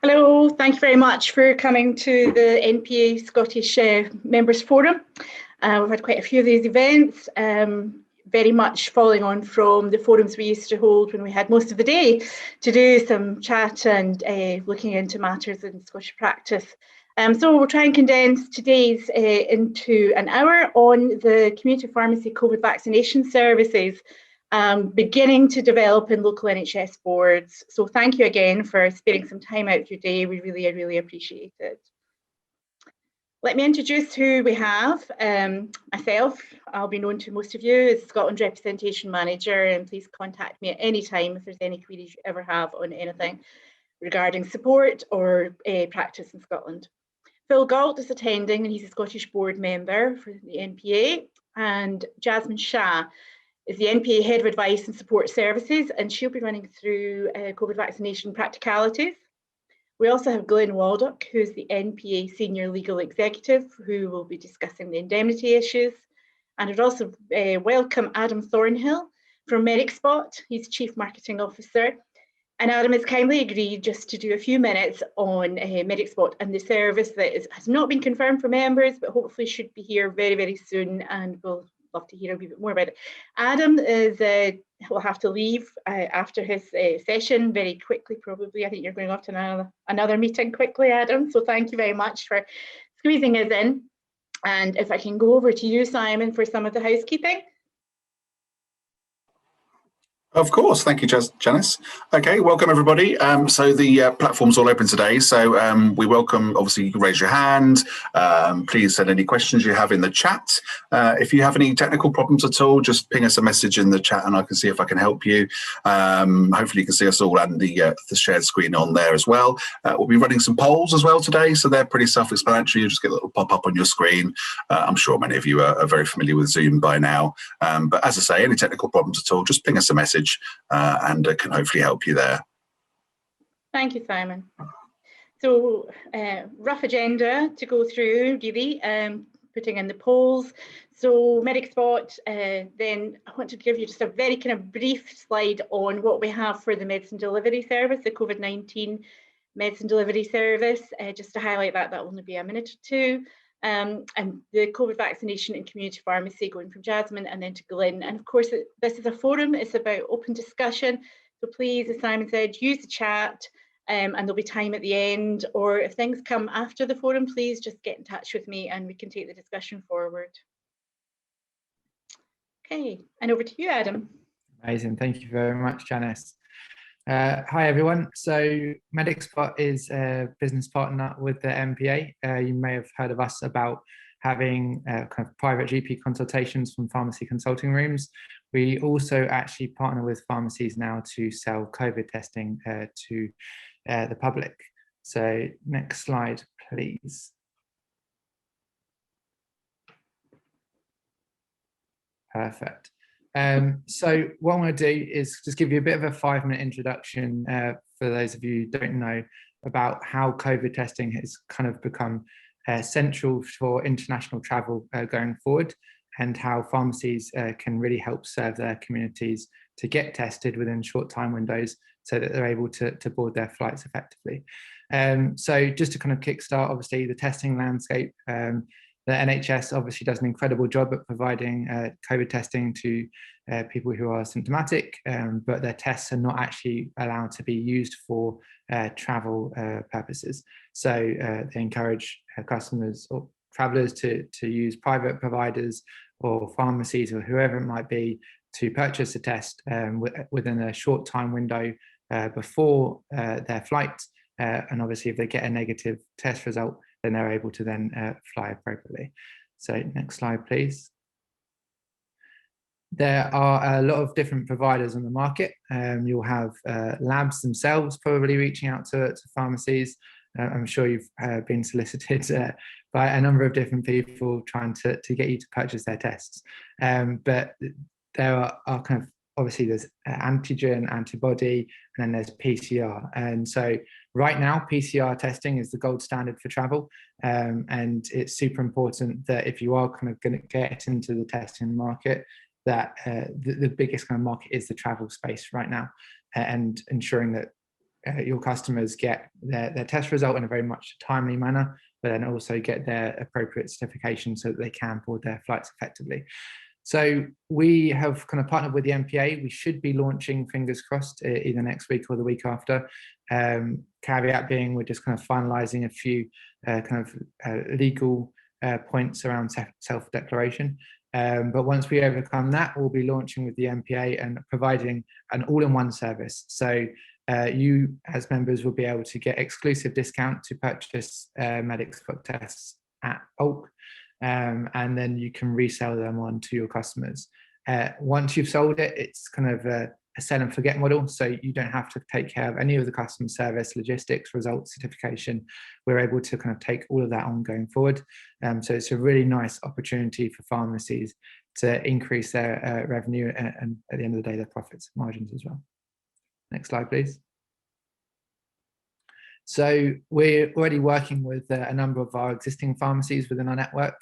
Hello, thank you very much for coming to the NPA Scottish Members Forum. We've had quite a few of these events, very much following on from the forums we used to hold when we had most of the day to do some chat and looking into matters in Scottish practice. So we'll try and condense today's into an hour on the community pharmacy COVID vaccination services beginning to develop in local NHS boards. So thank you again for sparing some time out of your day. We really appreciate it. Let me introduce who we have. Myself, I'll be known to most of you as Scotland Representation Manager, and please contact me at any time if there's any queries you ever have on anything regarding support or practice in Scotland. Phil Galt is attending, and he's a Scottish board member for the NPA, and Jasmine Shah is the NPA Head of Advice and Support Services, and she'll be running through COVID vaccination practicalities. We also have Glenn Waldock, who's the NPA Senior Legal Executive, who will be discussing the indemnity issues. And I'd also welcome Adam Thornhill from MedicSpot. He's Chief Marketing Officer. And Adam has kindly agreed just to do a few minutes on MedicSpot and the service that has not been confirmed for members, but hopefully should be here very soon, and we'll love to hear a wee bit more about it. Adam will have to leave after his session very quickly, probably. I think you're going off to another meeting quickly, Adam. So thank you very much for squeezing us in. And if I can go over to you, Simon, for some of the housekeeping. Of course, thank you, Janice. Okay, welcome everybody. So the platform's all open today, so we welcome, obviously you can raise your hand, please send any questions you have in the chat. If you have any technical problems at all, just ping us a message in the chat and I can see if I can help you. Hopefully you can see us all and the shared screen on there as well. We'll be running some polls as well today, so they're pretty self-explanatory. You just get a little pop-up on your screen. I'm sure many of you are very familiar with Zoom by now, but as I say, any technical problems at all, just ping us a message and can hopefully help you there. Thank you, Simon. So rough agenda to go through, really, putting in the polls. So MedicSpot, then I want to give you just a very kind of brief slide on what we have for the medicine delivery service, the COVID-19 medicine delivery service, just to highlight that will only be a minute or two. And the COVID vaccination and community pharmacy, going from Jasmine and then to Glenn. And of course, this is a forum, it's about open discussion. So please, as Simon said, use the chat and there'll be time at the end, or if things come after the forum, please just get in touch with me and we can take the discussion forward. Okay, and over to you, Adam. Amazing, thank you very much, Janice. Hi everyone. So MedicSpot is a business partner with the NPA. You may have heard of us about having kind of private GP consultations from pharmacy consulting rooms. We also actually partner with pharmacies now to sell COVID testing to the public. So next slide, please. Perfect. So what I'm going to do is just give you a bit of a 5-minute introduction for those of you who don't know about how COVID testing has kind of become central for international travel going forward, and how pharmacies can really help serve their communities to get tested within short time windows so that they're able to board their flights effectively. So just to kind of kickstart, obviously, the testing landscape, the NHS obviously does an incredible job at providing COVID testing to people who are symptomatic, but their tests are not actually allowed to be used for travel purposes. So they encourage customers or travellers to use private providers or pharmacies or whoever it might be to purchase a test within a short time window before their flight. And obviously, if they get a negative test result, then they're able to then fly appropriately. So next slide, please. There are a lot of different providers on the market. You'll have labs themselves probably reaching out to pharmacies. I'm sure you've been solicited by a number of different people trying to get you to purchase their tests. But there are kind of, obviously there's antigen, antibody, and then there's PCR. And so right now, PCR testing is the gold standard for travel. And it's super important that if you are kind of going to get into the testing market, that the biggest kind of market is the travel space right now, and ensuring that your customers get their test result in a very much timely manner, but then also get their appropriate certification so that they can board their flights effectively. So we have kind of partnered with the NPA. We should be launching, fingers crossed, either next week or the week after. Caveat being, we're just kind of finalising a few legal points around self-declaration. But once we overcome that, we'll be launching with the NPA and providing an all-in-one service. So you as members will be able to get exclusive discount to purchase MedExpert tests at bulk, and then you can resell them on to your customers. Once you've sold it, it's kind of a sell and forget model, so you don't have to take care of any of the customer service, logistics, results, certification. We're able to kind of take all of that on going forward. So it's a really nice opportunity for pharmacies to increase their revenue and at the end of the day, their profits, margins as well. Next slide, please. So we're already working with a number of our existing pharmacies within our network.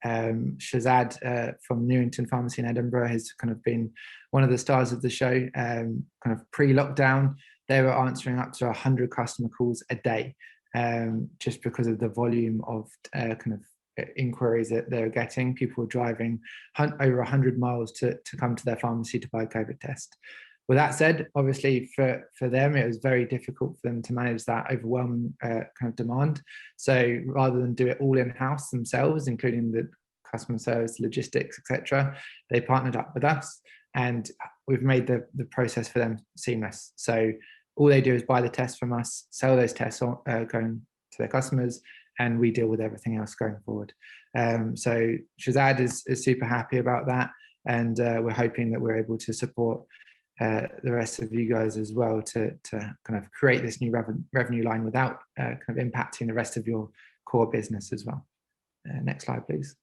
Shazad from Newington Pharmacy in Edinburgh has kind of been one of the stars of the show. Kind of pre-lockdown, they were answering up to 100 customer calls a day, just because of the volume of inquiries that they're getting. People driving over 100 miles to come to their pharmacy to buy a COVID test. With that said, obviously for them, it was very difficult for them to manage that overwhelming kind of demand. So rather than do it all in-house themselves, including the customer service, logistics, etc., they partnered up with us, and we've made the process for them seamless. So all they do is buy the test from us, sell those tests going to their customers, and we deal with everything else going forward. So Shazad is super happy about that, and we're hoping that we're able to support the rest of you guys as well to kind of create this new revenue line without kind of impacting the rest of your core business as well. Next slide, please.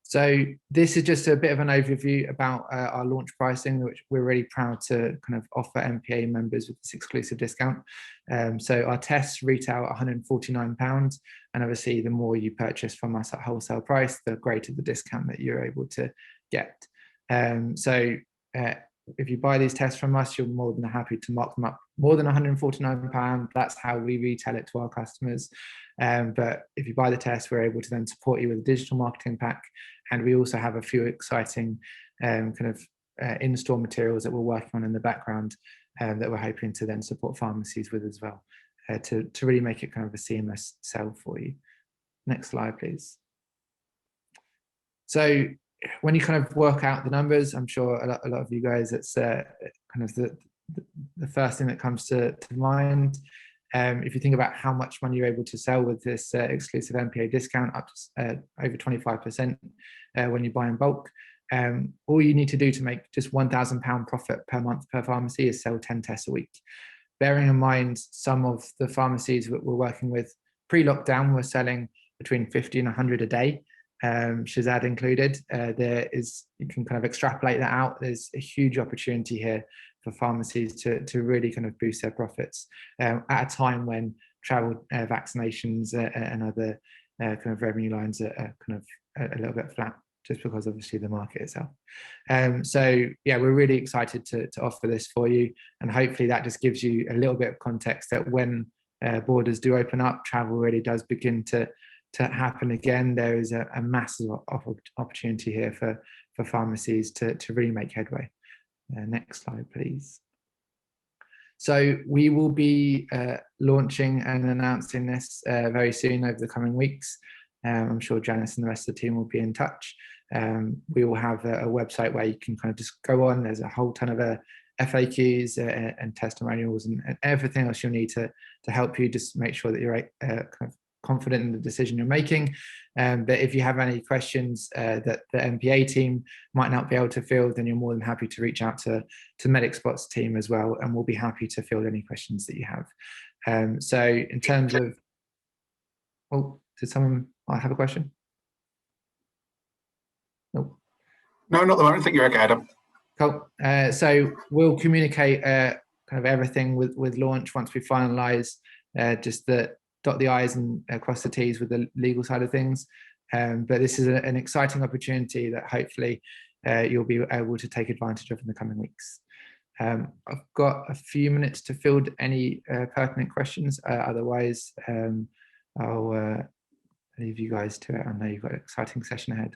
So this is just a bit of an overview about our launch pricing, which we're really proud to kind of offer NPA members with this exclusive discount. So our tests retail at £149, and obviously the more you purchase from us at wholesale price, the greater the discount that you're able to get. If you buy these tests from us, you're more than happy to mark them up more than £149. That's how we retail it to our customers. But if you buy the test, we're able to then support you with a digital marketing pack. And we also have a few exciting in-store materials that we're working on in the background that we're hoping to then support pharmacies with as well, to really make it kind of a seamless sell for you. Next slide, please. So when you kind of work out the numbers, I'm sure a lot of you guys, it's kind of the first thing that comes to mind. If you think about how much money you're able to sell with this exclusive NPA discount, up to over 25% when you buy in bulk, all you need to do to make just £1,000 profit per month per pharmacy is sell 10 tests a week. Bearing in mind some of the pharmacies that we're working with pre-lockdown were selling between 50 and 100 a day. Shazad included. You can kind of extrapolate that out. There's a huge opportunity here for pharmacies to really kind of boost their profits at a time when travel, vaccinations and other kind of revenue lines are kind of a little bit flat, just because obviously the market itself. So yeah, we're really excited to offer this for you, and hopefully that just gives you a little bit of context that when borders do open up, travel really does begin to happen again. There is a massive opportunity here for pharmacies to really make headway. Next slide, please. So we will be launching and announcing this very soon over the coming weeks. I'm sure Janice and the rest of the team will be in touch. We will have a website where you can kind of just go on. There's a whole ton of FAQs and testimonials and everything else you'll need to help you just make sure that you're kind of confident in the decision you're making. But if you have any questions that the NPA team might not be able to field, then you're more than happy to reach out to MedExpert's team as well, and we'll be happy to field any questions that you have. So in terms of, oh, did someone have a question? Nope. No, not the moment. I think you're okay, Adam. Cool. So we'll communicate kind of everything with launch once we finalise just dot the I's and cross the T's with the legal side of things. But this is an exciting opportunity that hopefully you'll be able to take advantage of in the coming weeks. I've got a few minutes to field any pertinent questions. Otherwise, I'll leave you guys to it. I know you've got an exciting session ahead.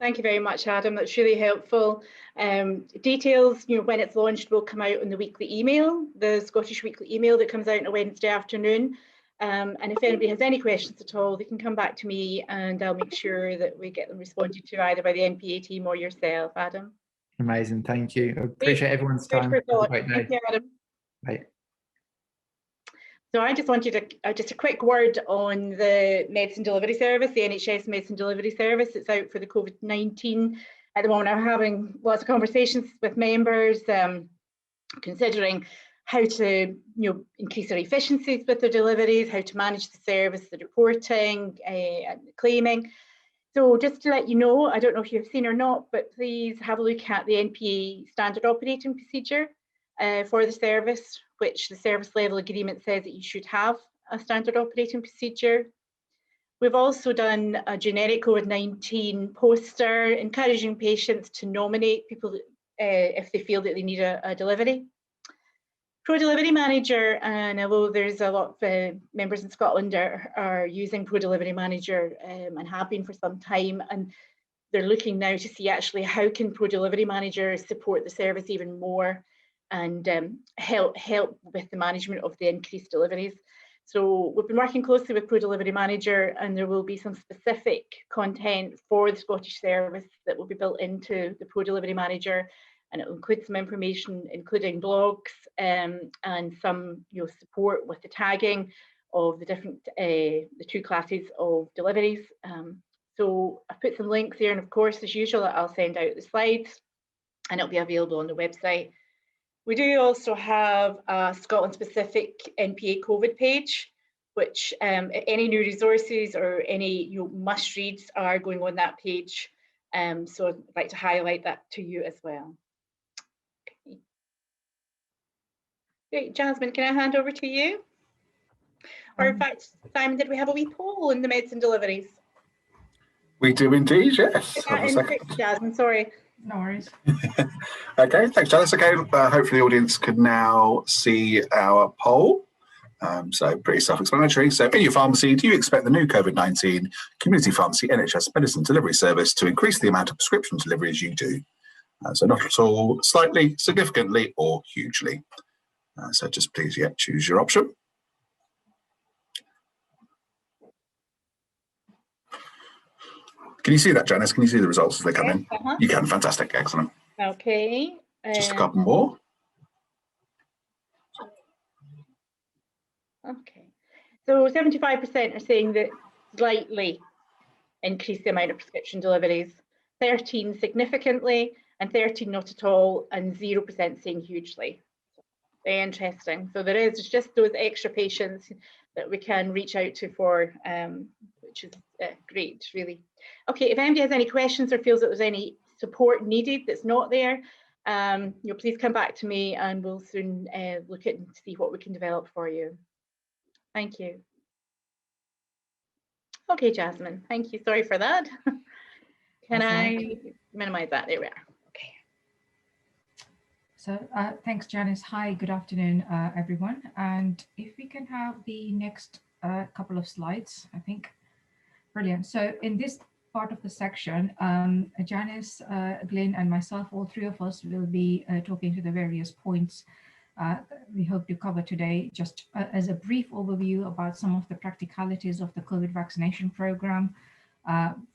Thank you very much, Adam. That's really helpful. Details, when it's launched, will come out on the weekly email, the Scottish weekly email that comes out on a Wednesday afternoon. And if anybody has any questions at all, they can come back to me and I'll make sure that we get them responded to either by the NPA team or yourself, Adam. Amazing, thank you. I appreciate everyone's time. Thank you, Adam. Bye. So I just wanted just a quick word on the medicine delivery service, the NHS medicine delivery service. It's out for the COVID-19. At the moment, I'm having lots of conversations with members, considering how to increase their efficiencies with their deliveries, how to manage the service, the reporting and the claiming. So just to let you know, I don't know if you've seen or not, but please have a look at the NPA standard operating procedure for the service, which the service level agreement says that you should have a standard operating procedure. We've also done a generic COVID-19 poster encouraging patients to nominate people if they feel that they need a delivery. Pro-delivery manager, and although there's a lot of members in Scotland are using Pro-delivery manager and have been for some time, and they're looking now to see actually how can Pro-delivery manager support the service even more and help with the management of the increased deliveries. So we've been working closely with Pro-delivery manager, and there will be some specific content for the Scottish service that will be built into the Pro-delivery manager. And it will include some information, including blogs and some support with the tagging of the different, the two classes of deliveries. So I've put some links there, and of course, as usual, I'll send out the slides and it'll be available on the website. We do also have a Scotland-specific NPA COVID page, which any new resources or any must-reads are going on that page. So I'd like to highlight that to you as well. Great, Jasmine, can I hand over to you? Or in fact, Simon, did we have a wee poll in the medicine deliveries? We do indeed, yes. Jasmine, sorry. No worries. Okay, thanks, Janice. Okay, hopefully the audience can now see our poll. So pretty self-explanatory. So in your pharmacy, do you expect the new COVID-19 community pharmacy NHS medicine delivery service to increase the amount of prescription deliveries you do? So not at all, slightly, significantly, or hugely. So just please, choose your option. Can you see that, Janice? Can you see the results as they come in? You can, fantastic, excellent. Okay. Just a couple more. Okay. So 75% are saying that slightly increase the amount of prescription deliveries, 13 significantly, and 13 not at all, and 0% saying hugely. Very interesting. So there is just those extra patients that we can reach out to for, which is great, really. Okay, if anybody has any questions or feels that there's any support needed that's not there, please come back to me and we'll soon look at and see what we can develop for you. Thank you. Okay, Jasmine, thank you. Sorry for that. Can I minimize that? There we are. Okay. So thanks, Janice. Hi, good afternoon, everyone. And if we can have the next couple of slides, I think. Brilliant. So in this part of the section, Janice, Glenn, and myself, all three of us will be talking to the various points we hope to cover today, just as a brief overview about some of the practicalities of the COVID vaccination program,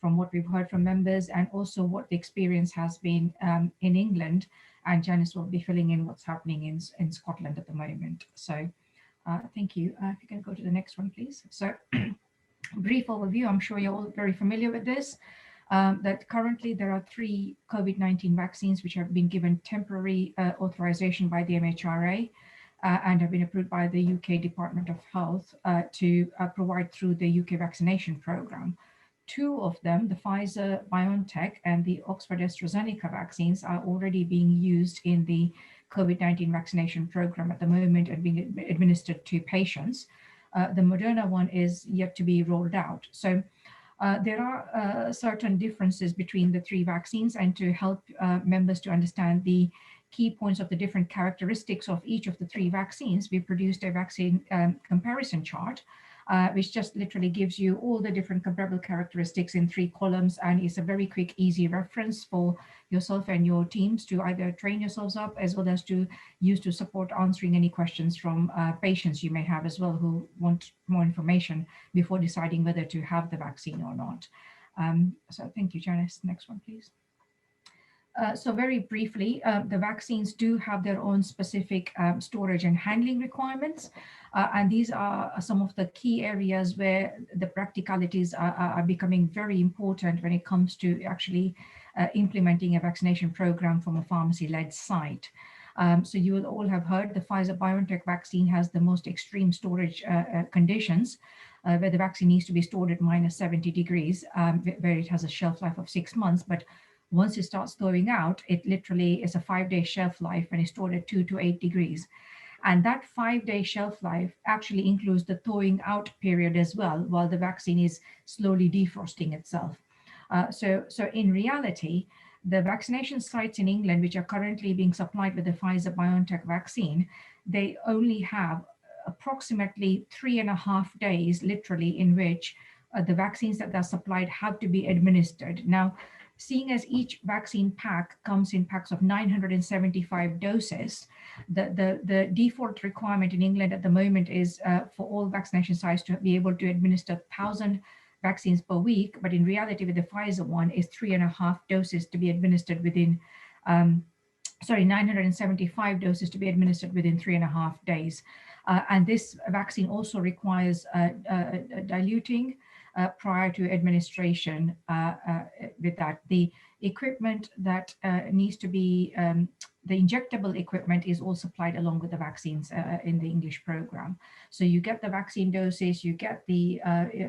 from what we've heard from members, and also what the experience has been in England. And Janice will be filling in what's happening in Scotland at the moment. So thank you. If you can go to the next one, please. So brief overview, I'm sure you're all very familiar with this, that currently there are 3 COVID-19 vaccines which have been given temporary authorization by the MHRA and have been approved by the UK Department of Health to provide through the UK vaccination program. 2 of them, the Pfizer-BioNTech and the Oxford Astrazeneca vaccines, are already being used in the COVID-19 vaccination program at the moment and being administered to patients. The Moderna one is yet to be rolled out. So There are certain differences between the three vaccines, and to help members to understand the key points of the different characteristics of each of the three vaccines, we produced a vaccine comparison chart, which just literally gives you all the different comparable characteristics in 3 columns, and is a very quick, easy reference for yourself and your teams to either train yourselves up, as well as to use to support answering any questions from patients you may have as well, who want more information before deciding whether to have the vaccine or not. So thank you, Janice. Next one, please. So very briefly, the vaccines do have their own specific storage and handling requirements. And these are some of the key areas where the practicalities are becoming very important when it comes to actually implementing a vaccination program from a pharmacy-led site. So you will all have heard the Pfizer-BioNTech vaccine has the most extreme storage conditions, where the vaccine needs to be stored at -70 degrees, where it has a shelf life of 6 months. But once it starts thawing out, it literally is a 5-day shelf life and is stored at 2 to 8 degrees. And that 5-day shelf life actually includes the thawing out period as well, while the vaccine is slowly defrosting itself. So in reality, the vaccination sites in England, which are currently being supplied with the Pfizer-BioNTech vaccine, they only have approximately 3.5 days, literally, in which the vaccines that are supplied have to be administered. Now, seeing as each vaccine pack comes in packs of 975 doses, the default requirement in England at the moment is for all vaccination sites to be able to administer 1,000 vaccines per week, but in reality with the Pfizer one is 3.5 doses to be administered within, 975 doses to be administered within 3.5 days. And this vaccine also requires diluting prior to administration. With that, the equipment that needs to be, the injectable equipment is all supplied along with the vaccines in the English program. So you get the vaccine doses, you get the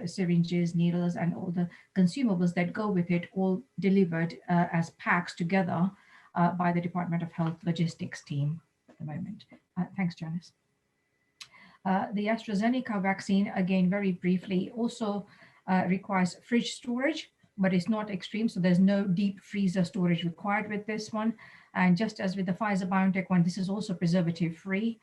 syringes, needles, and all the consumables that go with it, all delivered as packs together by the Department of Health logistics team at the moment. Thanks, Janice. The Astrazeneca vaccine, again, very briefly, also requires fridge storage, but it's not extreme. So there's no deep freezer storage required with this one. And just as with the Pfizer-BioNTech one, this is also preservative free.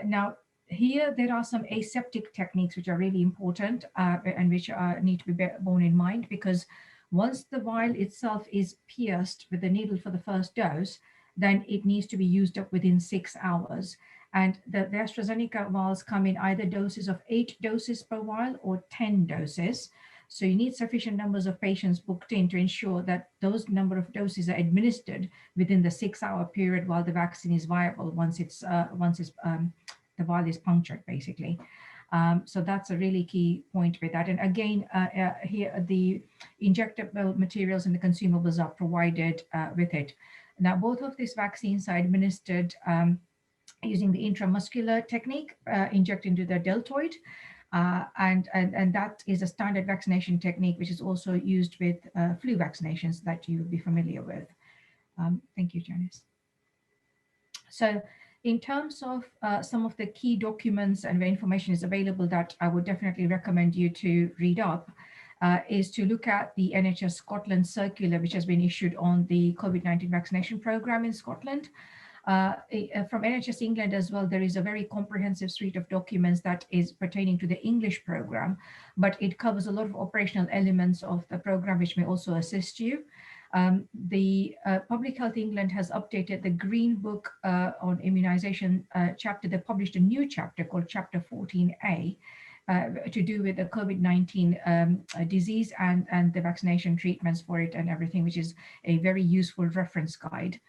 Now, here there are some aseptic techniques which are really important and which need to be borne in mind, because once the vial itself is pierced with the needle for the first dose, then it needs to be used up within 6 hours. And the AstraZeneca vials come in either doses of 8 doses per vial or 10 doses. So you need sufficient numbers of patients booked in to ensure that those number of doses are administered within the 6-hour period while the vaccine is viable once the vial is punctured, basically. So that's a really key point with that. And again, here the injectable materials and the consumables are provided with it. Now, both of these vaccines are administered using the intramuscular technique, inject into the deltoid. And that is a standard vaccination technique, which is also used with flu vaccinations that you'll be familiar with. Thank you, Janice. So in terms of some of the key documents and where information is available that I would definitely recommend you to read up, is to look at the NHS Scotland circular, which has been issued on the COVID-19 vaccination program in Scotland. From NHS England as well, there is a very comprehensive suite of documents that is pertaining to the English program, but it covers a lot of operational elements of the program, which may also assist you. The Public Health England has updated the Green Book on immunisation chapter. They published a new chapter called Chapter 14A to do with the COVID-19 disease and the vaccination treatments for it and everything, which is a very useful reference guide.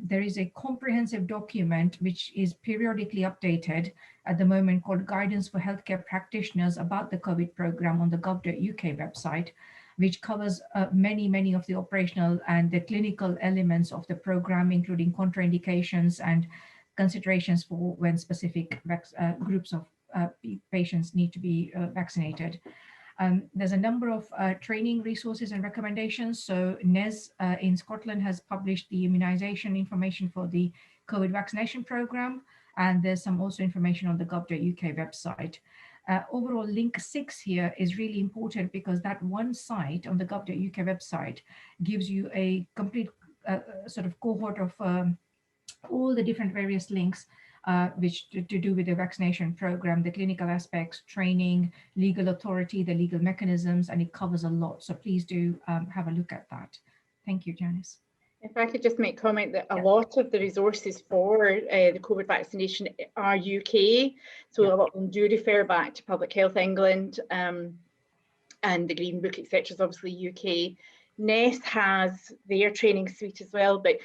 There is a comprehensive document which is periodically updated at the moment called Guidance for Healthcare Practitioners about the COVID program on the gov.uk website, which covers many of the operational and the clinical elements of the program, including contraindications and considerations for when specific groups of patients need to be vaccinated. There's a number of training resources and recommendations. So NES in Scotland has published the immunisation information for the COVID vaccination program, and there's some also information on the gov.uk website. Overall, link 6 here is really important because that one site on the gov.uk website gives you a complete sort of cohort of all the different various links which to do with the vaccination program, the clinical aspects, training, legal authority, the legal mechanisms, and it covers a lot. So please do have a look at that. Thank you, Janice. If I could just make comment that a lot of the resources for the COVID vaccination are UK, so a lot of them do refer back to Public Health England and the Green Book, etc. is obviously UK. NES has their training suite as well, but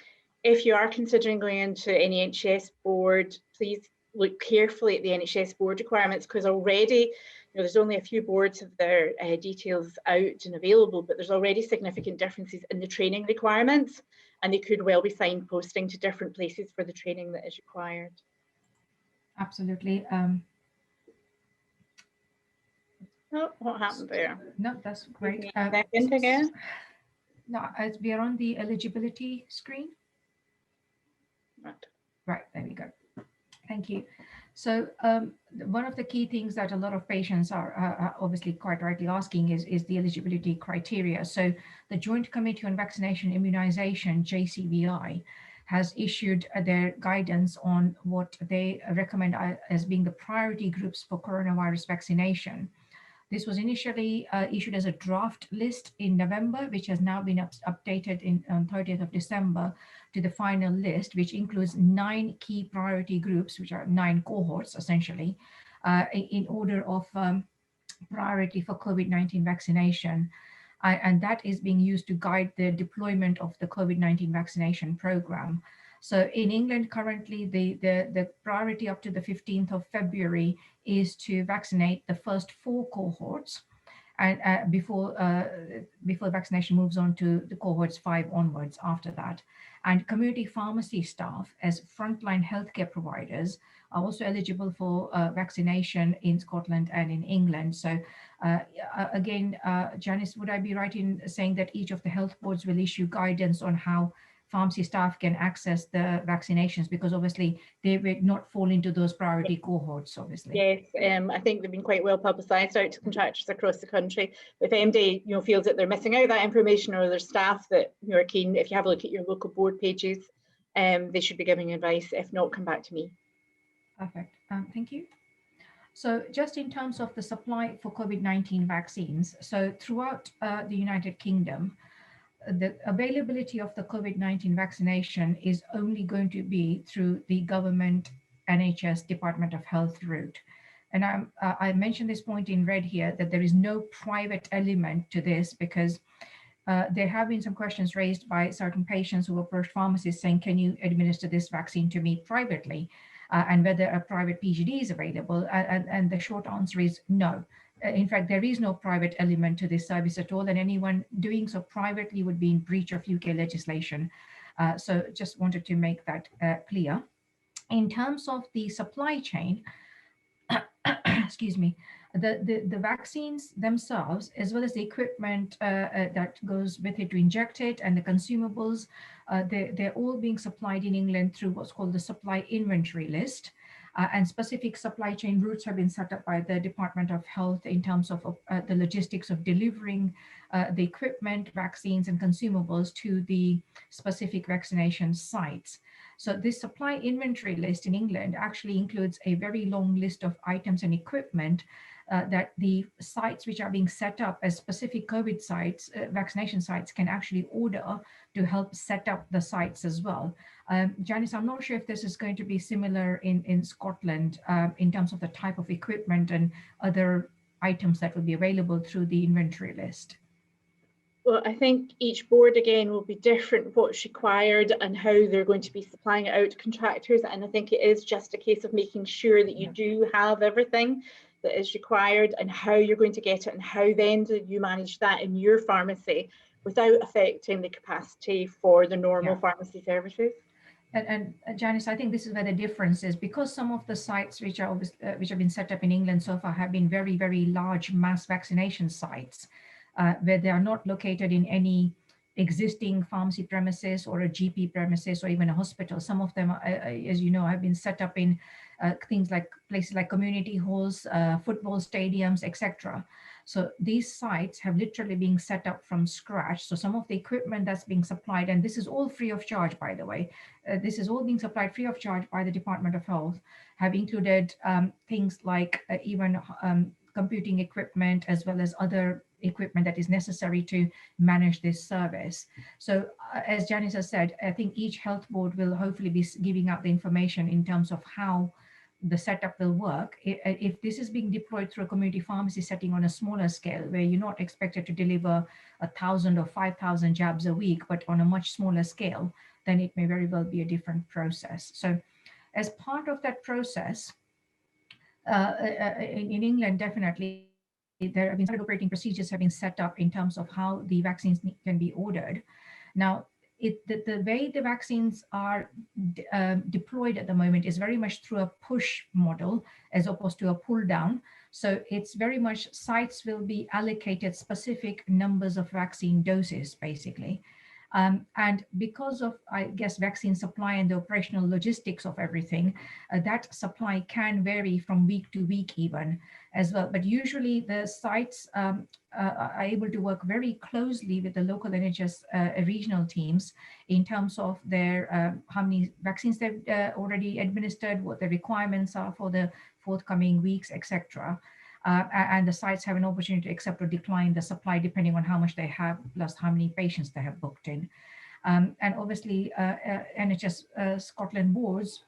if you are considering going into any NHS board, please look carefully at the NHS board requirements, because already there's only a few boards of their details out and available, but there's already significant differences in the training requirements, and they could well be signposting to different places for the training that is required. Absolutely. Oh, what happened there? No, that's great. Second again. No, as we are on the eligibility screen. Right, there we go. Thank you. So one of the key things that a lot of patients are obviously quite rightly asking is the eligibility criteria. So the Joint Committee on Vaccination Immunization, JCVI, has issued their guidance on what they recommend as being the priority groups for coronavirus vaccination. This was initially issued as a draft list in November, which has now been updated on 30th of December to the final list, which includes 9 key priority groups, which are 9 cohorts essentially, in order of priority for COVID-19 vaccination. And that is being used to guide the deployment of the COVID-19 vaccination program. So in England currently, the priority up to the 15th of February is to vaccinate the first 4 cohorts, and before vaccination moves on to the cohorts 5 onwards after that. And community pharmacy staff as frontline healthcare providers are also eligible for vaccination in Scotland and in England. So again, Janice, would I be right in saying that each of the health boards will issue guidance on how pharmacy staff can access the vaccinations, because obviously they will not fall into those priority cohorts, obviously. Yes, I think they've been quite well publicised out to contractors across the country. If MD feels that they're missing out that information, or there's staff that are keen, if you have a look at your local board pages, they should be giving advice. If not, come back to me. Perfect, thank you. So just in terms of the supply for COVID-19 vaccines, so throughout the United Kingdom, the availability of the COVID-19 vaccination is only going to be through the government NHS Department of Health route. And I mentioned this point in red here, that there is no private element to this, because there have been some questions raised by certain patients who approached pharmacists saying, can you administer this vaccine to me privately? And whether a private PGD is available. And the short answer is no. In fact, there is no private element to this service at all, and anyone doing so privately would be in breach of UK legislation. So just wanted to make that clear. In terms of the supply chain, excuse me, the vaccines themselves, as well as the equipment that goes with it to inject it, and the consumables, they're all being supplied in England through what's called the supply inventory list. And specific supply chain routes have been set up by the Department of Health in terms of the logistics of delivering the equipment, vaccines, and consumables to the specific vaccination sites. So this supply inventory list in England actually includes a very long list of items and equipment that the sites which are being set up as specific COVID sites, vaccination sites, can actually order to help set up the sites as well. Janice, I'm not sure if this is going to be similar in Scotland in terms of the type of equipment and other items that will be available through the inventory list. Well, I think each board again will be different, what's required and how they're going to be supplying it out to contractors. And I think it is just a case of making sure that you do have everything that is required, and how you're going to get it, and how then do you manage that in your pharmacy without affecting the capacity for the normal pharmacy services. And Janice, I think this is where the difference is, because some of the sites which have been set up in England so far have been very, very large mass vaccination sites, where they are not located in any existing pharmacy premises or a GP premises or even a hospital. Some of them, as you know, have been set up in things like places like community halls, football stadiums, etc. So these sites have literally been set up from scratch. So some of the equipment that's being supplied, and this is all free of charge, by the way, this is all being supplied free of charge by the Department of Health, have included things like even computing equipment as well as other equipment that is necessary to manage this service. So as Janice has said, I think each health board will hopefully be giving out the information in terms of how the setup will work. If this is being deployed through a community pharmacy setting on a smaller scale, where you're not expected to deliver 1,000 or 5,000 jabs a week, but on a much smaller scale, then it may very well be a different process. So as part of that process, in England, definitely, there have been standard operating procedures have been set up in terms of how the vaccines can be ordered. Now, the way the vaccines are deployed at the moment is very much through a push model as opposed to a pull down. So it's very much sites will be allocated specific numbers of vaccine doses, basically. And because of, I guess, vaccine supply and the operational logistics of everything, that supply can vary from week to week even as well. But usually the sites are able to work very closely with the local NHS regional teams in terms of their how many vaccines they've already administered, what the requirements are for the forthcoming weeks, etc. And the sites have an opportunity to accept or decline the supply depending on how much they have, plus how many patients they have booked in. And obviously, NHS Scotland boards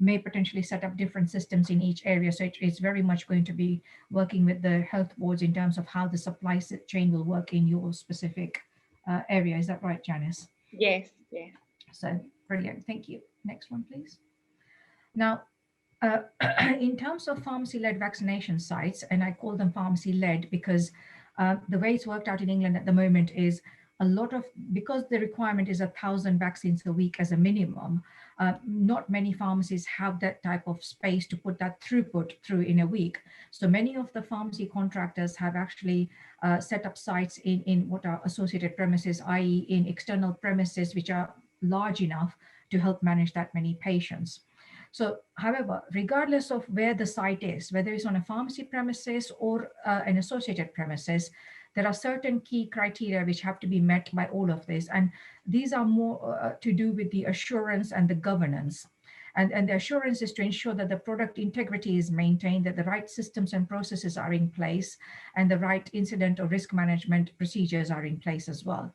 may potentially set up different systems in each area. So it's very much going to be working with the health boards in terms of how the supply chain will work in your specific area. Is that right, Janice? Yes, yeah. So brilliant, thank you. Next one, please. Now, in terms of pharmacy-led vaccination sites, and I call them pharmacy-led because the way it's worked out in England at the moment is a lot of, because the requirement is 1,000 vaccines a week as a minimum, not many pharmacies have that type of space to put that throughput through in a week. So many of the pharmacy contractors have actually set up sites in what are associated premises, i.e. in external premises, which are large enough to help manage that many patients. So, however, regardless of where the site is, whether it's on a pharmacy premises or an associated premises, there are certain key criteria which have to be met by all of this. And these are more to do with the assurance and the governance. And the assurance is to ensure that the product integrity is maintained, that the right systems and processes are in place, and the right incident or risk management procedures are in place as well.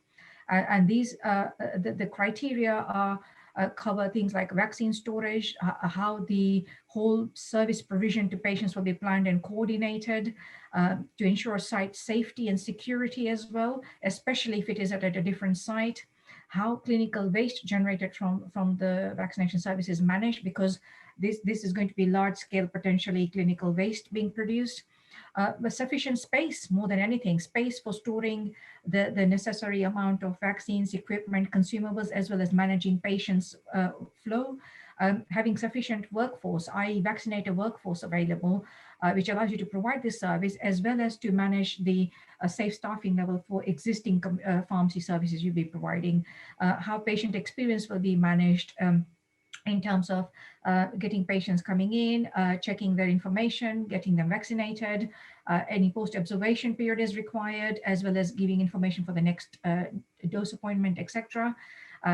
And these, the criteria are cover things like vaccine storage, how the whole service provision to patients will be planned and coordinated to ensure site safety and security as well, especially if it is at a different site, how clinical waste generated from the vaccination service is managed, because this is going to be large scale, potentially clinical waste being produced. But sufficient space, more than anything, space for storing the necessary amount of vaccines, equipment, consumables, as well as managing patients' flow, having sufficient workforce, i.e. vaccinator workforce available, which allows you to provide this service, as well as to manage the safe staffing level for existing pharmacy services you'll be providing, how patient experience will be managed, in terms of getting patients coming in, checking their information, getting them vaccinated, any post-observation period is required, as well as giving information for the next dose appointment, etc.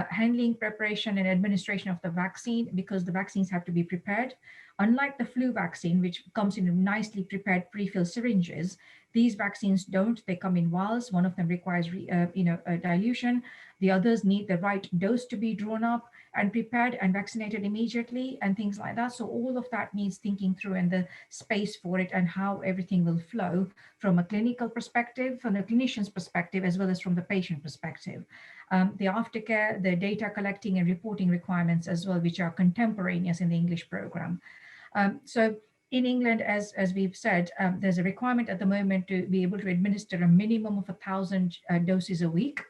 Handling, preparation, and administration of the vaccine, because the vaccines have to be prepared. Unlike the flu vaccine, which comes in nicely prepared pre-filled syringes, these vaccines don't. They come in vials. One of them requires dilution. The others need the right dose to be drawn up and prepared and vaccinated immediately, and things like that. So all of that needs thinking through, and the space for it, and how everything will flow from a clinical perspective, from the clinician's perspective, as well as from the patient perspective. The aftercare, the data collecting and reporting requirements as well, which are contemporaneous in the English program. So in England, as we've said, there's a requirement at the moment to be able to administer a minimum of 1,000 doses a week.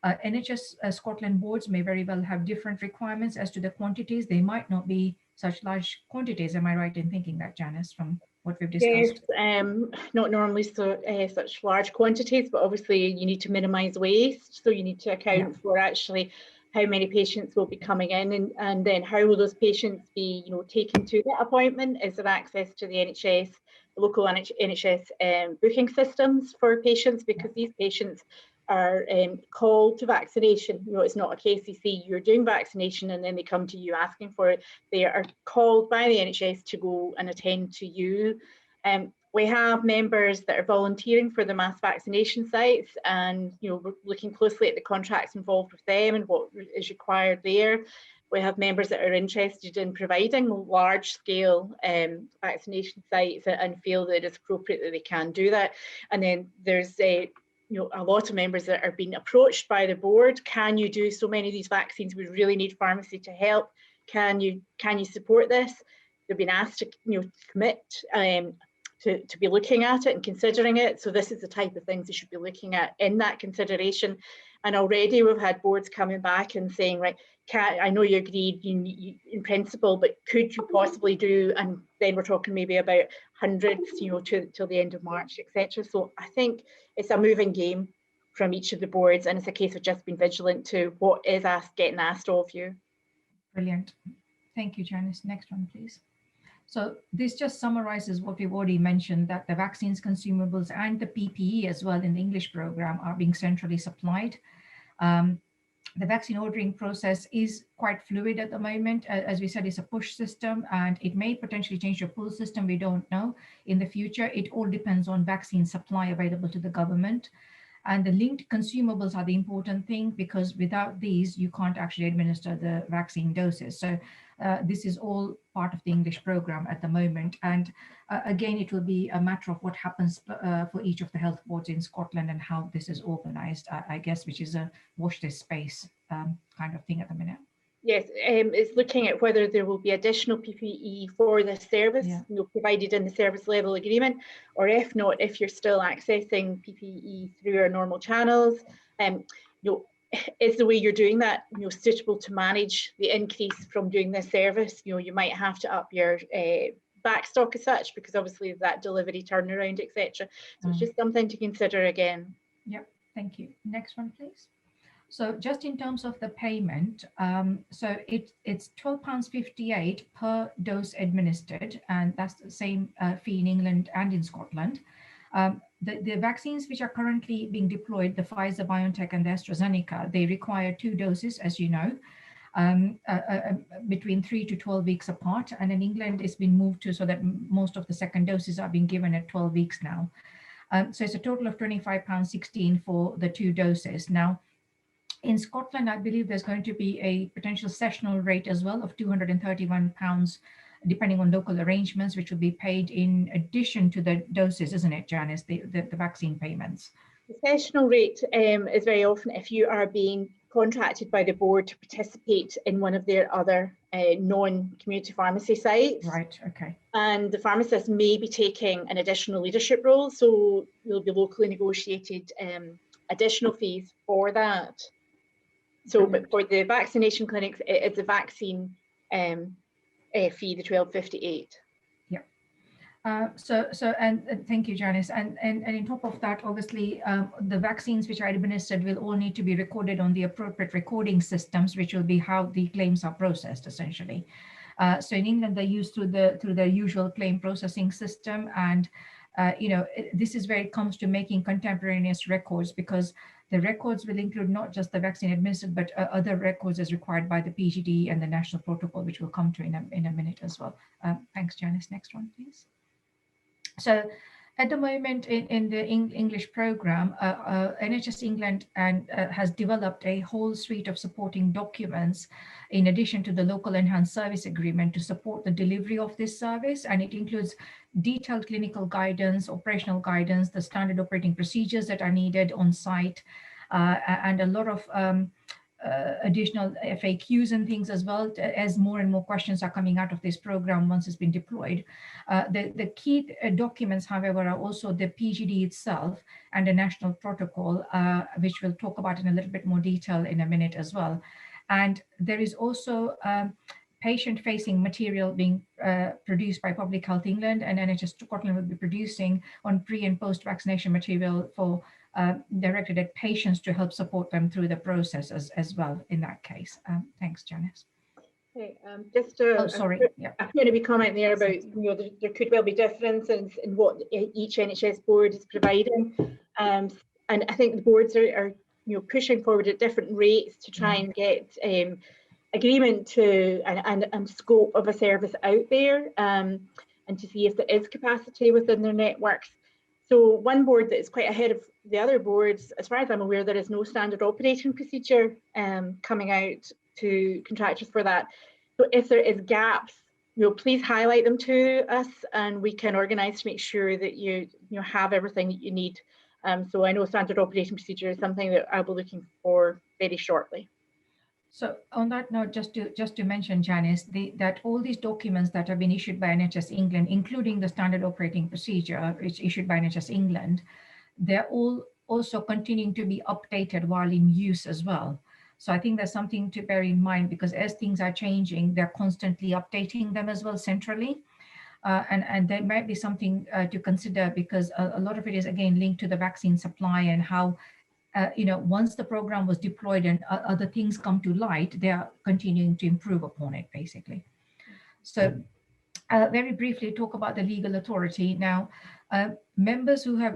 NHS Scotland boards may very well have different requirements as to the quantities. They might not be such large quantities. Am I right in thinking that, Janice? what we've discussed? Yes, not normally such large quantities, but obviously you need to minimise waste. So you need to account for actually how many patients will be coming in, and then how will those patients be, taken to that appointment? Is there access to the NHS, local NHS booking systems for patients? Because these patients are called to vaccination. It's not a case you see you're doing vaccination and then they come to you asking for it. They are called by the NHS to go and attend to you. We have members that are volunteering for the mass vaccination sites, and we're looking closely at the contracts involved with them and what is required there. We have members that are interested in providing large-scale vaccination sites and feel that it's appropriate that they can do that. And then there's a lot of members that are being approached by the board. Can you do so many of these vaccines? We really need pharmacy to help. Can you support this? They've been asked to commit to be looking at it and considering it. So this is the type of things they should be looking at in that consideration. And already we've had boards coming back and saying, right, I know you agreed you in principle, but could you possibly do? And then we're talking maybe about hundreds, till the end of March, etc. So I think it's a moving game from each of the boards, and it's a case of just being vigilant to what is getting asked of you. Brilliant. Thank you, Janice. Next one, please. So this just summarizes what we've already mentioned, that the vaccines, consumables, and the PPE as well in the English program are being centrally supplied. The vaccine ordering process is quite fluid at the moment. As we said, it's a push system, and it may potentially change to a pull system. We don't know in the future. It all depends on vaccine supply available to the government. And the linked consumables are the important thing, because without these, you can't actually administer the vaccine doses. So this is all part of the English program at the moment. And again, it will be a matter of what happens for each of the health boards in Scotland and how this is organized, I guess, which is a watch this space kind of thing at the minute. Yes, it's looking at whether there will be additional PPE for this service, provided in the service level agreement, or if not, if you're still accessing PPE through our normal channels, is the way you're doing that, suitable to manage the increase from doing this service? You might have to up your backstock as such, because obviously that delivery turnaround, etc. So it's just something to consider again. Yep, thank you. Next one, please. So just in terms of the payment, so it's £12.58 per dose administered, and that's the same fee in England and in Scotland. The vaccines which are currently being deployed, the Pfizer, BioNTech, and the Astrazeneca, they require 2 doses, as you know, between 3 to 12 weeks apart. And in England, it's been moved to so that most of the second doses are being given at 12 weeks now. So it's a total of £25.16 for the 2 doses. Now, in Scotland, I believe there's going to be a potential sessional rate as well of £231, depending on local arrangements, which will be paid in addition to the doses, isn't it, Janice, the vaccine payments? The sessional rate is very often if you are being contracted by the board to participate in one of their other non-community pharmacy sites. Right, okay. And the pharmacist may be taking an additional leadership role, so there'll be locally negotiated additional fees for that. So, but for the vaccination clinics, it's a vaccine fee, the £12.58. Yeah. And thank you, Janice. And on top of that, obviously, the vaccines which are administered will all need to be recorded on the appropriate recording systems, which will be how the claims are processed, essentially. So in England, they're used through their usual claim processing system, and this is where it comes to making contemporaneous records, because the records will include not just the vaccine administered, but other records as required by the PGD and the national protocol, which we'll come to in a minute as well. Thanks, Janice. Next one, please. So at the moment in the English program, NHS England has developed a whole suite of supporting documents in addition to the local enhanced service agreement to support the delivery of this service. And it includes detailed clinical guidance, operational guidance, the standard operating procedures that are needed on site, and a lot of additional FAQs and things as well, as more and more questions are coming out of this program once it's been deployed. The key documents, however, are also the PGD itself and the national protocol, which we'll talk about in a little bit more detail in a minute as well. And there is also patient-facing material being produced by Public Health England, and NHS Scotland will be producing on pre and post-vaccination material for directed at patients to help support them through the process as well in that case. Thanks, Janice. Okay, just a, Oh, sorry. Yeah. I'm going to be commenting there about, there could well be differences in what each NHS board is providing, and I think the boards are pushing forward at different rates to try and get agreement to and scope of a service out there, and to see if there is capacity within their networks. So one board that is quite ahead of the other boards, as far as I'm aware, there is no standard operating procedure coming out to contractors for that. So if there is gaps, please highlight them to us, and we can organise to make sure that you have everything that you need. So I know standard operating procedure is something that I'll be looking for very shortly. So on that note, just to mention, Janice, that all these documents that have been issued by NHS England, including the standard operating procedure, which is issued by NHS England, they're all also continuing to be updated while in use as well. So I think there's something to bear in mind, because as things are changing, they're constantly updating them as well centrally. And there might be something to consider, because a lot of it is again linked to the vaccine supply and how once the program was deployed and other things come to light, they are continuing to improve upon it, basically. So very briefly talk about the legal authority. Now, members who have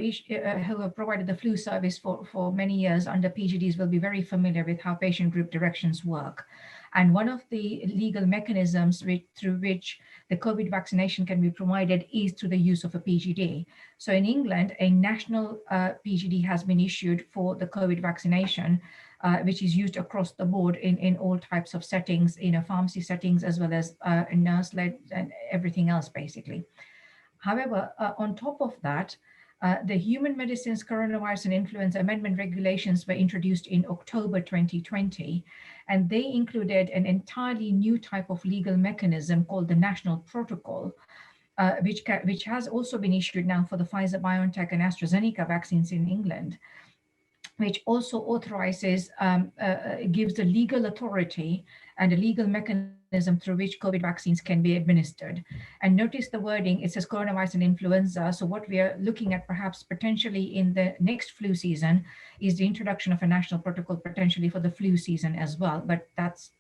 provided the flu service for many years under PGDs will be very familiar with how patient group directions work. And one of the legal mechanisms through which the COVID vaccination can be provided is through the use of a PGD. So in England, a national PGD has been issued for the COVID vaccination, which is used across the board in all types of settings, pharmacy settings, as well as nurse-led and everything else, basically. However, on top of that, the Human Medicines Coronavirus and Influenza Amendment Regulations were introduced in October 2020, and they included an entirely new type of legal mechanism called the National Protocol, which has also been issued now for the Pfizer-BioNTech and Astrazeneca vaccines in England, which also authorizes, gives the legal authority and a legal mechanism through which COVID vaccines can be administered. And notice the wording, it says coronavirus and influenza. So what we are looking at perhaps potentially in the next flu season is the introduction of a national protocol potentially for the flu season as well, but that's,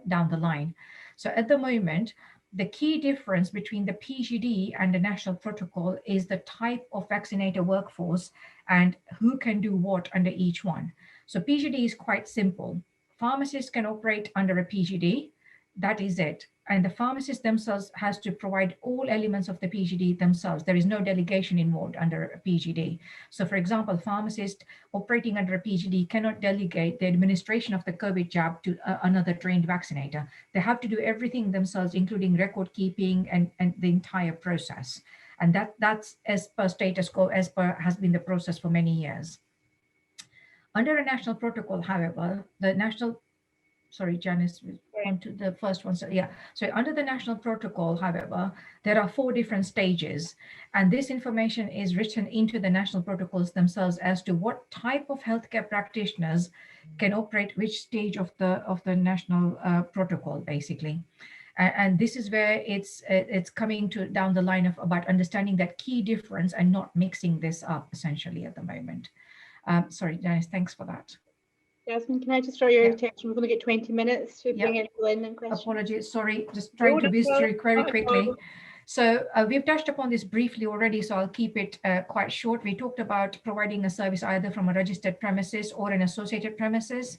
down the line. So at the moment, the key difference between the PGD and the national protocol is the type of vaccinator workforce and who can do what under each one. So PGD is quite simple. Pharmacists can operate under a PGD, that is it. And the pharmacist themselves has to provide all elements of the PGD themselves. There is no delegation involved under a PGD. So for example, pharmacist operating under a PGD cannot delegate the administration of the COVID jab to another trained vaccinator. They have to do everything themselves, including record keeping and the entire process. And that's as per status quo, as per has been the process for many years. Under a national protocol, however, the national, sorry, Janice, on to the first one. So yeah, so under the national protocol, however, there are 4 different stages, and this information is written into the national protocols themselves as to what type of healthcare practitioners can operate which stage of the national protocol, basically. And this is where it's coming to down the line of about understanding that key difference and not mixing this up essentially at the moment. Sorry, Janice, thanks for that. Jasmine, can I just draw your attention? We've only got 20 minutes to bring in and questions. Apologies, sorry, just trying to whiz through very quickly. So we've touched upon this briefly already, so I'll keep it quite short. We talked about providing a service either from a registered premises or an associated premises.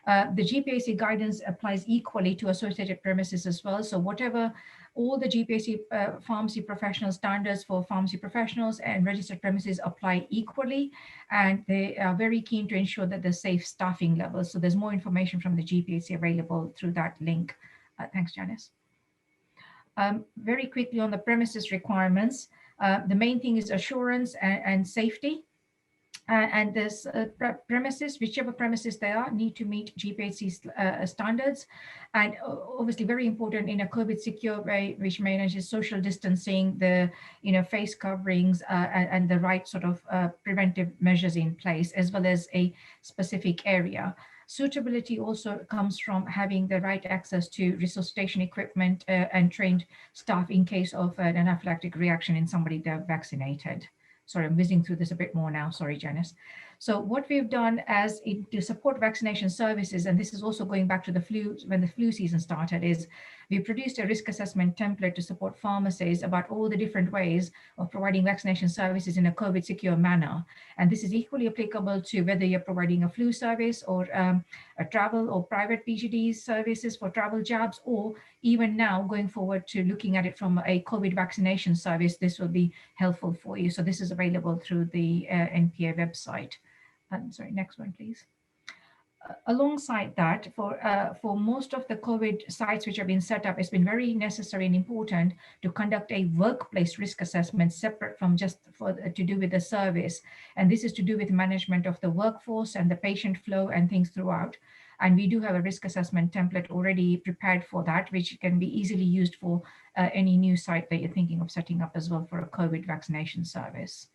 The GPAC guidance applies equally to associated premises as well. So whatever all the GPAC pharmacy professional standards for pharmacy professionals and registered premises apply equally, and they are very keen to ensure that there's safe staffing levels. So there's more information from the GPAC available through that link. Thanks, Janice. Very quickly on the premises requirements, the main thing is assurance and safety. And this premises, whichever premises they are, need to meet GPAC standards. And obviously very important in a COVID secure way, which manages social distancing, the face coverings and the right sort of preventive measures in place, as well as a specific area. Suitability also comes from having the right access to resuscitation equipment and trained staff in case of an anaphylactic reaction in somebody they're vaccinated. Sorry, I'm whizzing through this a bit more now. Sorry, Janice. So what we've done to support vaccination services, and this is also going back to the flu, when the flu season started, is we produced a risk assessment template to support pharmacies about all the different ways of providing vaccination services in a COVID secure manner. And this is equally applicable to whether you're providing a flu service or a travel or private PGD services for travel jabs, or even now going forward to looking at it from a COVID vaccination service. This will be helpful for you. So this is available through the NPA website. Sorry, next one, please. Alongside that, for most of the COVID sites which have been set up, it's been very necessary and important to conduct a workplace risk assessment separate from just to do with the service. And this is to do with management of the workforce and the patient flow and things throughout. And we do have a risk assessment template already prepared for that, which can be easily used for any new site that you're thinking of setting up as well for a COVID vaccination service.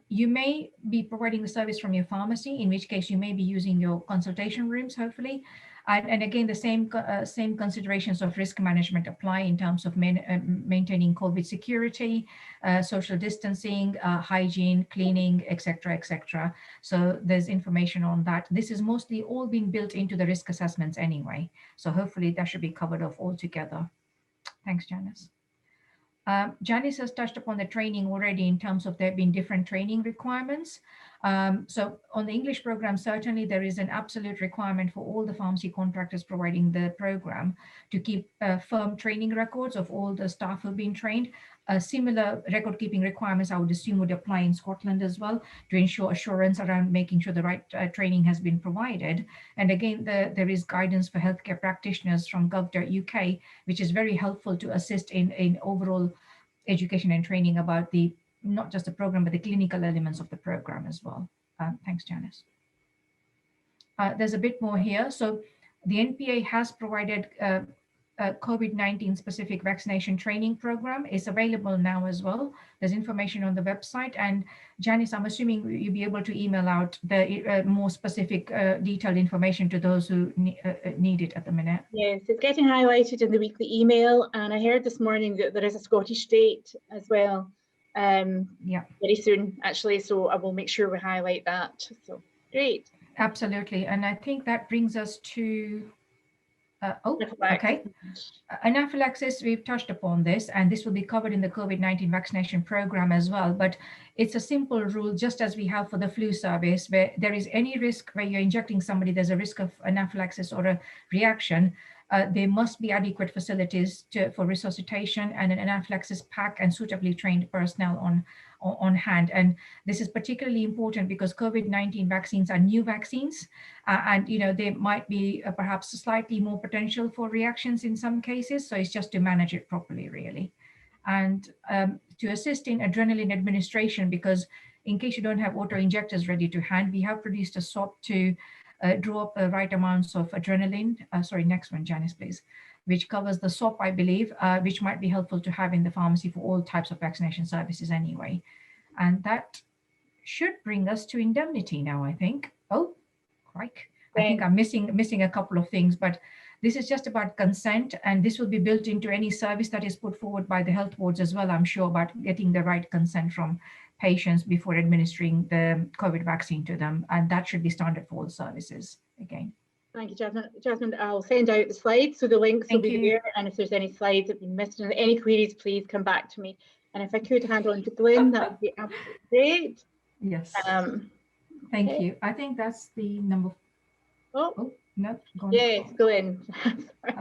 You may be providing the service from your pharmacy, in which case you may be using your consultation rooms, hopefully. And again, the same considerations of risk management apply in terms of maintaining COVID security, social distancing, hygiene, cleaning, etc., etc. So there's information on that. This is mostly all being built into the risk assessments anyway. So hopefully that should be covered off altogether. Thanks, Janice. Janice has touched upon the training already in terms of there being different training requirements. So on the English program, certainly there is an absolute requirement for all the pharmacy contractors providing the program to keep firm training records of all the staff who've been trained. Similar record keeping requirements, I would assume, would apply in Scotland as well to ensure assurance around making sure the right training has been provided. And again, there is guidance for healthcare practitioners from gov.uk, which is very helpful to assist in overall education and training about not just the program, but the clinical elements of the program as well. Thanks, Janice. There's a bit more here. So the NPA has provided a COVID-19 specific vaccination training program. Is available now as well. There's information on the website. And Janice, I'm assuming you'll be able to email out the more specific detailed information to those who need it at the minute. Yes, it's getting highlighted in the weekly email. And I heard this morning that there is a Scottish date as well. Yeah, very soon, actually. So I will make sure we highlight that. So great. Absolutely. And I think that brings us to okay. Anaphylaxis, we've touched upon this, and this will be covered in the COVID-19 vaccination program as well. But it's a simple rule, just as we have for the flu service, where there is any risk where you're injecting somebody, there's a risk of anaphylaxis or a reaction. There must be adequate facilities for resuscitation and an anaphylaxis pack and suitably trained personnel on hand. And this is particularly important because COVID-19 vaccines are new vaccines, and there might be perhaps slightly more potential for reactions in some cases. So it's just to manage it properly, really. And to assist in adrenaline administration, because in case you don't have auto injectors ready to hand, we have produced a SOP to draw up the right amounts of adrenaline. Sorry, next one, Janice, please, which covers the SOP, I believe, which might be helpful to have in the pharmacy for all types of vaccination services anyway. And that should bring us to indemnity now, I think. Oh, crike. I think I'm missing a couple of things, but this is just about consent, and this will be built into any service that is put forward by the health boards as well, I'm sure, about getting the right consent from patients before administering the COVID vaccine to them. And that should be standard for all services again. Thank you, Jasmine. Jasmine, I'll send out the slides, so the links will be there. And if there's any slides that have been missed and any queries, please come back to me. And if I could hand on to Glenn, that would be absolutely great. Yes. Thank you. I think that's the number. Oh no. Go on. Yes, Glenn.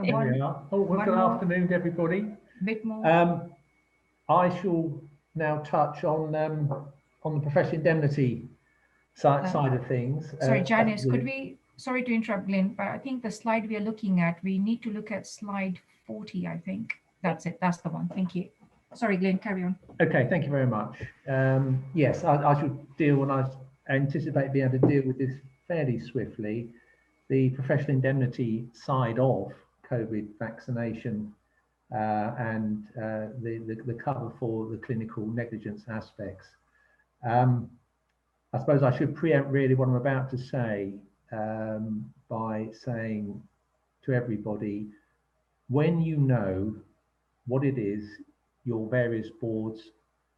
Here we are. Oh, well, good afternoon, everybody. Bit more. I shall now touch on the professional indemnity side of things. Sorry, Janice, could we? Sorry to interrupt, Glenn, but I think the slide we are looking at, we need to look at slide 40, I think. That's it. That's the one. Thank you. Sorry, Glenn, carry on. Okay, thank you very much. Yes, I should deal, and I anticipate being able to deal with this fairly swiftly. The professional indemnity side of COVID vaccination and the cover for the clinical negligence aspects. I suppose I should preempt really what I'm about to say by saying to everybody, when you know what it is your various boards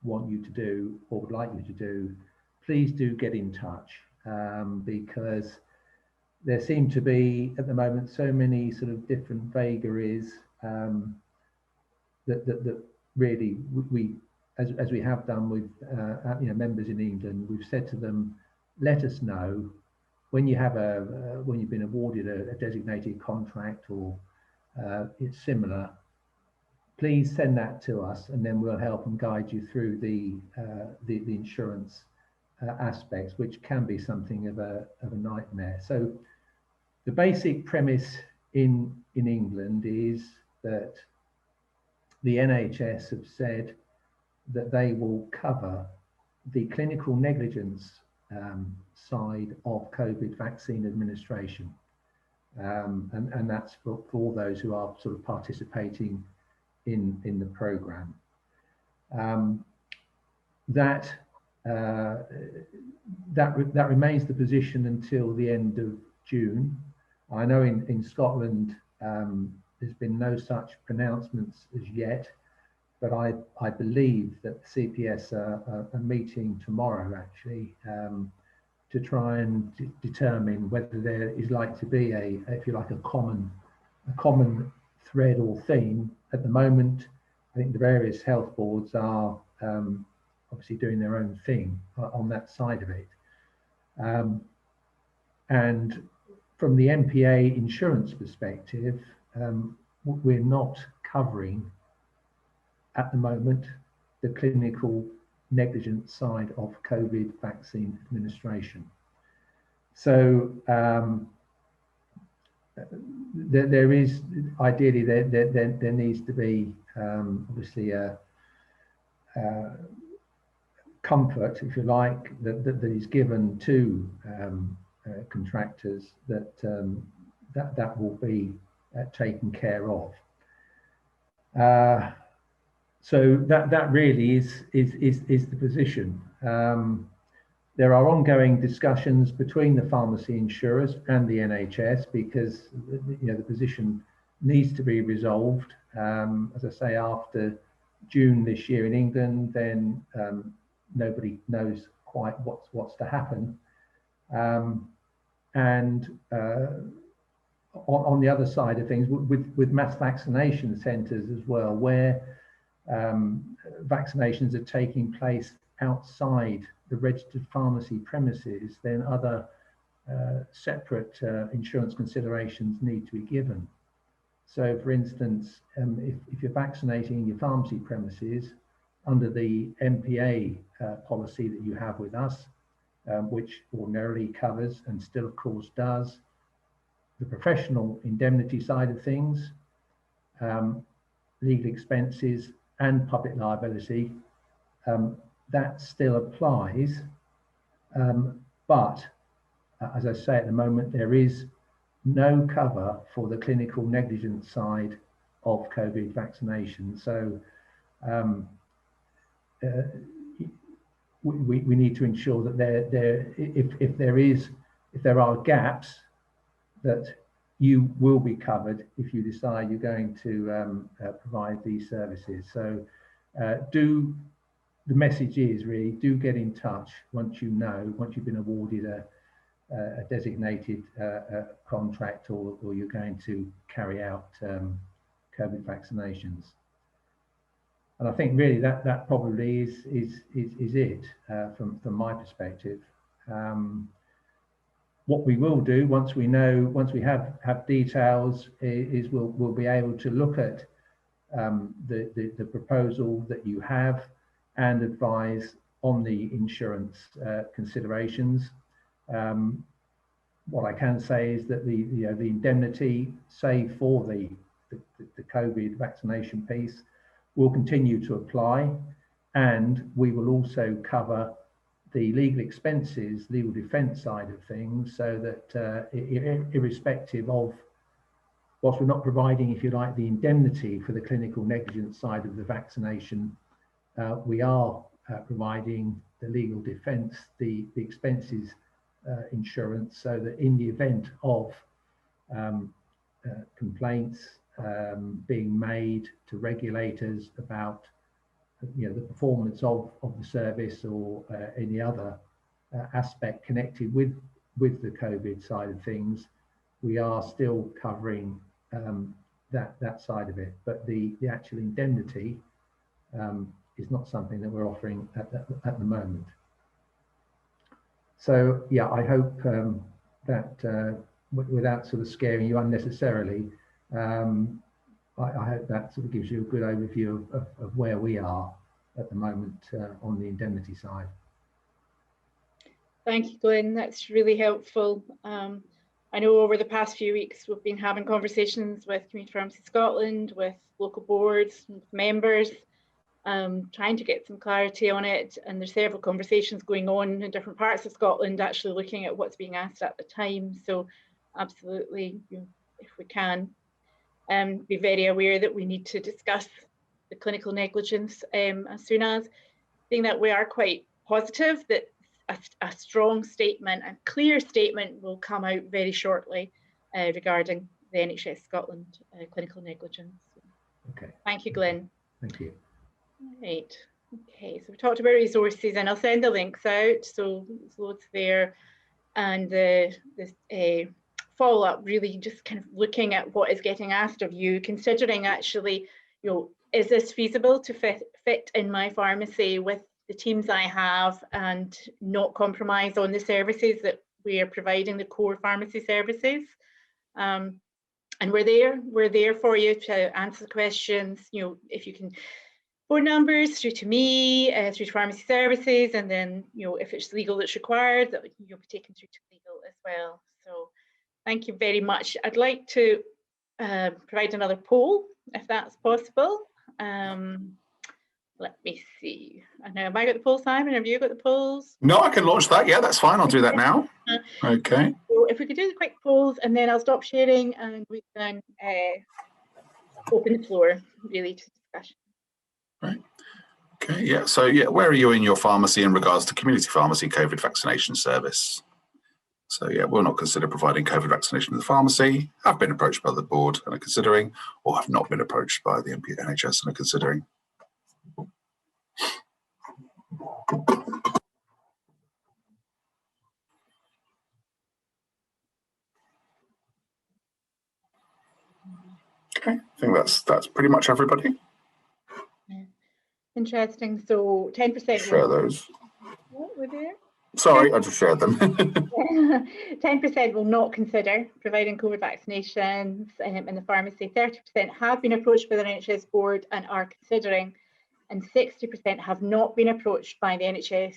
want you to do or would like you to do, please do get in touch, because there seem to be at the moment so many sort of different vagaries that really we as we have done with members in England, we've said to them, let us know when you have when you've been awarded a designated contract or it's similar. Please send that to us, and then we'll help and guide you through the insurance aspects, which can be something of a nightmare. So the basic premise in England is that the NHS have said that they will cover the clinical negligence side of COVID vaccine administration, and that's for all those who are sort of participating in the program. That remains the position until the end of June. I know in Scotland there's been no such pronouncements as yet, but I believe that the CPS are meeting tomorrow actually to try and determine whether there is like to be if you like, a common thread or theme. At the moment, I think the various health boards are obviously doing their own thing on that side of it. And from the MPA insurance perspective, we're not covering at the moment the clinical negligence side of COVID vaccine administration. So there is ideally there needs to be obviously a comfort, if you like, that is given to contractors that will be taken care of. So that really is the position. There are ongoing discussions between the pharmacy insurers and the NHS because the position needs to be resolved. As I say, after June this year in England, then nobody knows quite what's to happen. And on the other side of things, with mass vaccination centres as well, where vaccinations are taking place outside the registered pharmacy premises, then other separate insurance considerations need to be given. So, for instance, if you're vaccinating in your pharmacy premises under the MPA policy that you have with us, which ordinarily covers and still, of course, does the professional indemnity side of things, legal expenses, and public liability, that still applies. But as I say, at the moment, there is no cover for the clinical negligence side of COVID vaccination. So we need to ensure that if there are gaps, that you will be covered if you decide you're going to provide these services. So the message is really, do get in touch once you've been awarded a designated contract or you're going to carry out COVID vaccinations. And I think really that probably is it from my perspective. What we will do once we have details is we'll be able to look at the proposal that you have and advise on the insurance considerations. What I can say is that the indemnity, save for the COVID vaccination piece, will continue to apply, and we will also cover the legal expenses, legal defence side of things, so that irrespective of, whilst we're not providing, if you like, the indemnity for the clinical negligence side of the vaccination, we are providing legal defence, the expenses insurance, so that in the event of complaints being made to regulators about the performance of the service or any other aspect connected with the COVID side of things, we are still covering that side of it. But the actual indemnity is not something that we're offering at the moment. So yeah, I hope that without sort of scaring you unnecessarily, I hope that sort of gives you a good overview of where we are at the moment on the indemnity side. Thank you, Glenn. That's really helpful. I know over the past few weeks we've been having conversations with Community Pharmacy Scotland, with local boards, with members, trying to get some clarity on it. And there's several conversations going on in different parts of Scotland, actually looking at what's being asked at the time. So absolutely, if we can, be very aware that we need to discuss the clinical negligence as soon as, being that we are quite positive that a strong statement, a clear statement will come out very shortly regarding the NHS Scotland clinical negligence. Okay. Thank you, Glenn. Thank you. Right. Okay, so we talked about resources, and I'll send the links out, so there's loads there. And the follow-up, really just kind of looking at what is getting asked of you, considering actually, is this feasible to fit in my pharmacy with the teams I have and not compromise on the services that we are providing, the core pharmacy services. And we're there for you to answer the questions. If you can, phone numbers through to me, through to pharmacy services, and then if it's legal that's required, that you'll be taken through to legal as well. So thank you very much. I'd like to provide another poll if that's possible. Let me see. I know, have I got the poll, Simon? Have you got the polls? No, I can launch that. Yeah, that's fine. I'll do that now. Okay. So if we could do the quick polls, and then I'll stop sharing and we can open the floor really to discussion. Right. Okay. Yeah. So yeah, where are you in your pharmacy in regards to community pharmacy COVID vaccination service? So yeah, will not consider providing COVID vaccination in the pharmacy. Have been approached by the board and are considering, or have not been approached by the NHS and are considering. Okay, I think that's pretty much everybody. Yeah. Interesting. So 10%. Share those. What were there? Sorry, I just shared them. 10% will not consider providing COVID vaccinations in the pharmacy. 30% have been approached by the NHS board and are considering, and 60% have not been approached by the NHS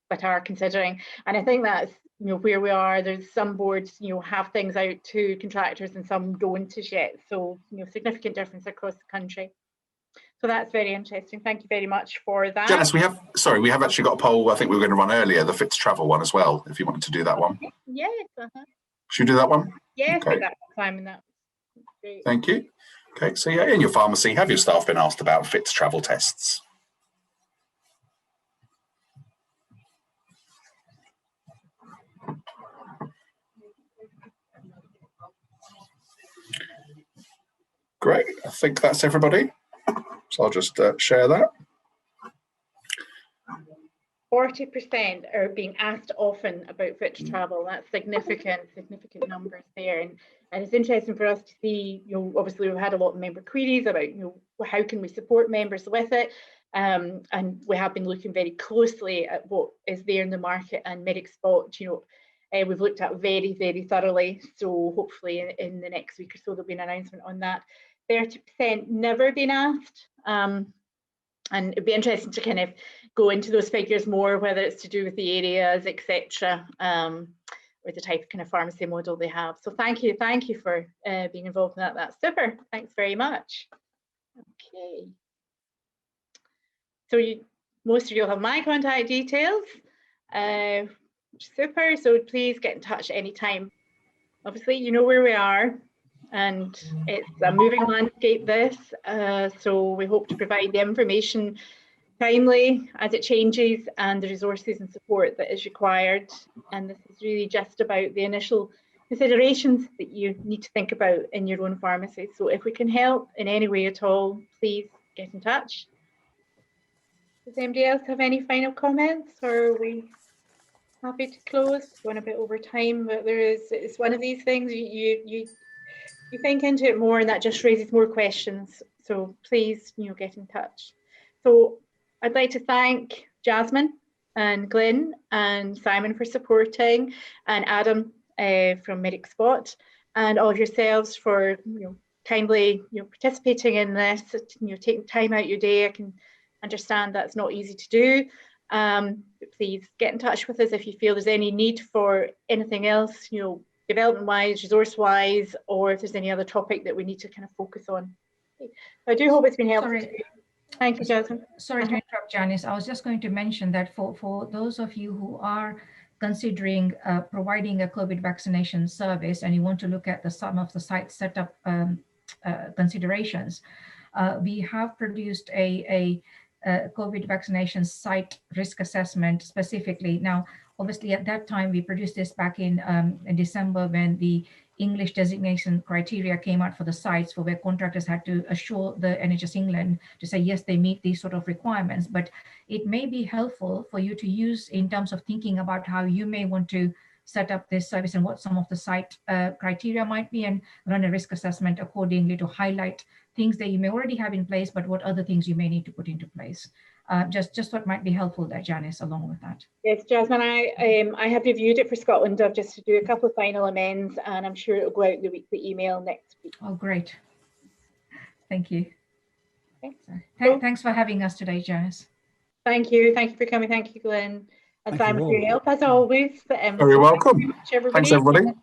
but are considering. And I think that's where we are. There's some boards have things out to contractors and some don't as yet. So significant difference across the country. So that's very interesting. Thank you very much for that. Janice, we have actually got a poll. I think we were going to run earlier, the fit to travel one as well, if you wanted to do that one. Yes. Should we do that one? Yes, okay. That Simon, that's great. Thank you. Okay, so yeah, in your pharmacy, have your staff been asked about fit to travel tests? Great, I think that's everybody. So I'll just share that. 40% are being asked often about fit to travel. That's significant numbers there. And it's interesting for us to see, obviously we've had a lot of member queries about, how can we support members with it? And we have been looking very closely at what is there in the market, and MedicSpot, we've looked at very, very thoroughly. So hopefully in the next week or so, there'll be an announcement on that. 30% never been asked. And it'd be interesting to kind of go into those figures more, whether it's to do with the areas, etc., or the type of kind of pharmacy model they have. So thank you for being involved in that. That's super. Thanks very much. Okay. So most of you will have my contact details. Super. So please get in touch anytime. Obviously, you know where we are. And it's a moving landscape, this, so we hope to provide the information timely as it changes and the resources and support that is required. And this is really just about the initial considerations that you need to think about in your own pharmacy. So if we can help in any way at all, please get in touch. Does anybody else have any final comments, or are we happy to close? Going a bit over time, but it's one of these things you think into it more, and that just raises more questions. So please, get in touch. So I'd like to thank Jasmine and Glenn and Simon for supporting, and Adam from Medic Spot, and all of yourselves for kindly participating in this. Taking time out your day. I can understand that's not easy to do. But please get in touch with us if you feel there's any need for anything else, development-wise, resource-wise, or if there's any other topic that we need to kind of focus on. I do hope it's been helpful. Sorry. Thank you, Jasmine. Sorry to interrupt, Janice. I was just going to mention that for those of you who are considering providing a COVID vaccination service and you want to look at some of the site setup considerations, we have produced a COVID vaccination site risk assessment specifically. Now, obviously, at that time, we produced this back in December when the English designation criteria came out for the sites, for where contractors had to assure the NHS England to say, yes, they meet these sort of requirements. But it may be helpful for you to use in terms of thinking about how you may want to set up this service and what some of the site criteria might be, and run a risk assessment accordingly to highlight things that you may already have in place, but what other things you may need to put into place. Just what might be helpful there, Janice, along with that. Yes, Jasmine, I have reviewed it for Scotland. I've just to do a couple of final amends, and I'm sure it'll go out the weekly email next week. Oh, great. Thank you. Okay. So, thanks for having us today, Janice. Thank you. Thank you for coming. Thank you, Glenn. And Simon, for your help, as always. Very welcome. Thanks, everybody.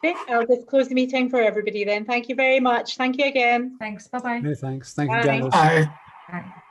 Okay, I'll just close the meeting for everybody then. Thank you very much. Thank you again. Thanks. Bye-bye. Many thanks. Thank you, Bye. Janice. Bye. Bye.